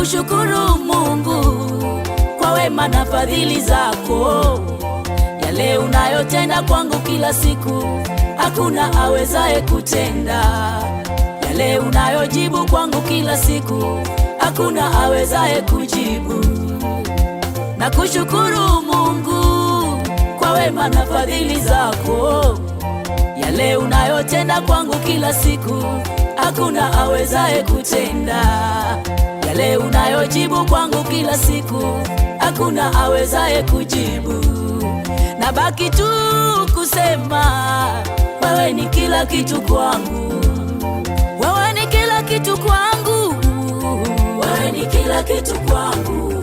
Nakushukuru Mungu kwa wema na fadhili zako, yale unayotenda kwangu kila siku hakuna awezaye kutenda, yale unayojibu kwangu kila siku hakuna awezaye kujibu. Nakushukuru Mungu kwa wema na fadhili zako, yale unayotenda kwangu kila siku hakuna awezaye kutenda, yale unayojibu kwangu kila siku hakuna awezaye kujibu. Nabaki tu kusema wewe ni kila kitu kwangu, wewe ni kila kitu kwangu, wewe ni kila kitu kwangu.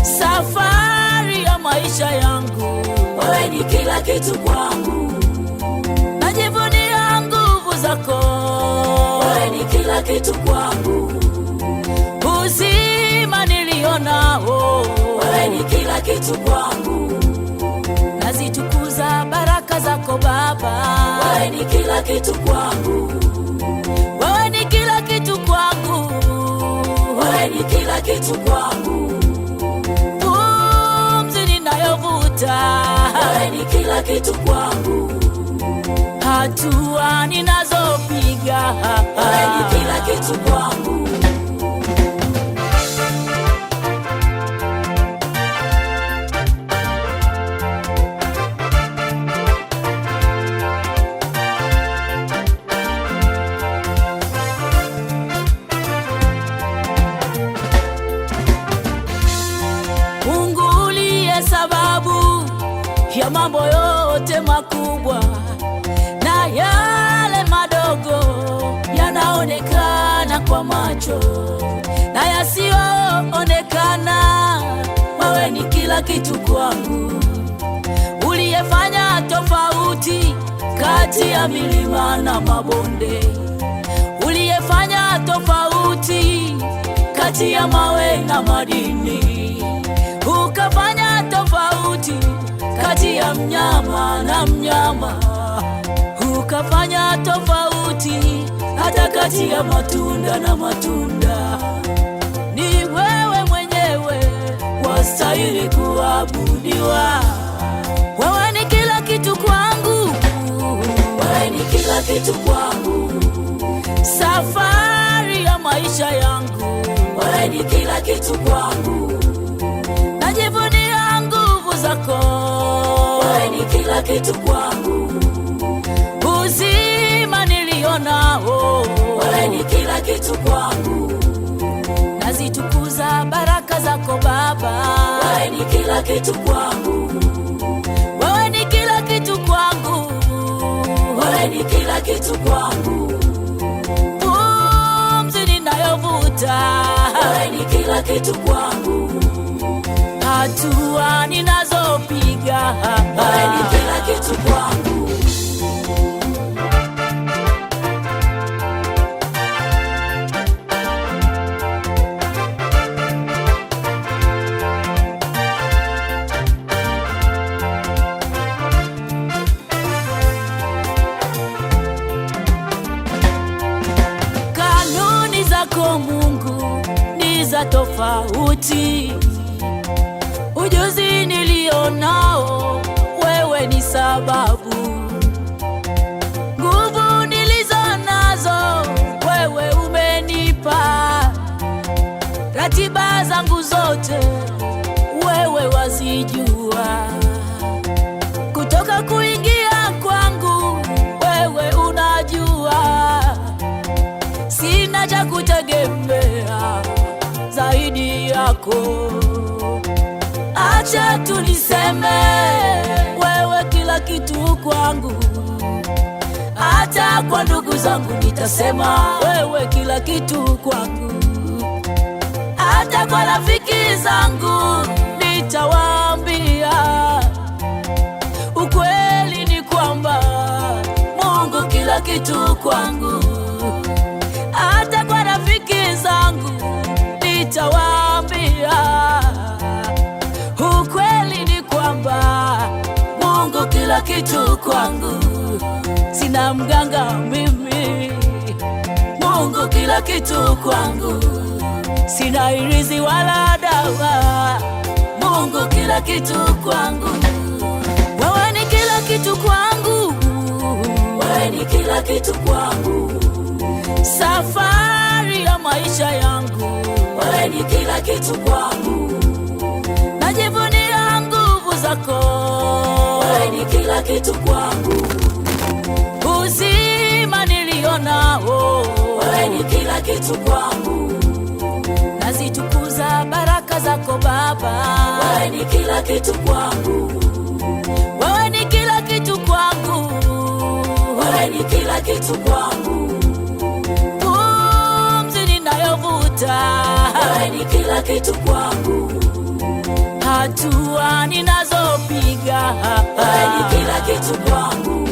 Safari ya maisha yangu, wewe ni kila kitu kwangu. Najivunia nguvu zako, wewe ni kila kitu kwangu. Uzima nilionao, wewe ni kila kitu kwangu. Nazitukuza baraka zako Baba, wewe ni kila kitu kwangu, wewe ni kila kitu kwangu, wewe ni kila kitu kwangu. Pumzi ninayovuta, wewe ni kila kitu kwangu. Hatua ninazopiga, wewe ni kila kitu kwangu. Sababu ya mambo yote makubwa na yale madogo yanaonekana kwa macho na yasiyoonekana, wewe ni kila kitu kwangu. Uliyefanya tofauti kati ya milima na mabonde, uliyefanya tofauti kati ya mawe na madini, ukafanya tofauti kati ya mnyama na mnyama, ukafanya tofauti hata kati ya matunda na matunda. Ni wewe mwenyewe wastahili kuabudiwa, wewe ni kila kitu kwangu, wewe ni kila kitu kwangu. Safari ya maisha yangu, wewe ni kila kitu kwangu. Najivunia nguvu zako, wewe ni kila kitu kwangu. Uzima nilionao, wewe ni kila kitu kwangu. Nazitukuza baraka zako Baba, wewe ni kila kitu kwangu, wewe ni kila kitu kwangu, wewe ni kila kitu kwangu. Pumzi ninayovuta, wewe ni kila kitu kwangu. Hatua ninazopiga, wewe ni kila kitu kwangu. Kanuni zako Mungu ni za tofauti, ujuzi nilionao wewe ni sababu, nguvu nilizo nazo wewe umenipa, ratiba zangu zote wewe wazijua, kutoka kuingia kwangu wewe unajua, sina cha kutegemea zaidi yako. Acha tuniseme wewe kila kitu kwangu, hata kwa ndugu zangu nitasema wewe kila kitu kwangu, hata kwa rafiki zangu nitawaambia ukweli ni kwamba Mungu kila kitu kwangu, hata kwa rafiki zangu nitawaambia ukweli ni kwamba Mungu kila kitu kwangu. Sina mganga mimi, Mungu kila kitu kwangu, sina irizi wala dawa. Mungu kila kitu kwangu, wewe ni kila kitu kwangu, wewe ni kila kitu kwangu. Safari ya maisha yangu, wewe ni kila kitu kwangu. Najivunia nguvu zako, wewe ni kila kitu kwangu. Uzima nilionao, wewe ni kila kitu kwangu. Nazitukuza baraka zako Baba, wewe ni kila kitu kwangu. Wewe ni kila kitu kwangu, wewe ni kila kitu kwangu. Pumzi ninayovuta, wewe ni kila kitu kwangu. Hatua ninazopiga, wewe ni kila kitu kwangu.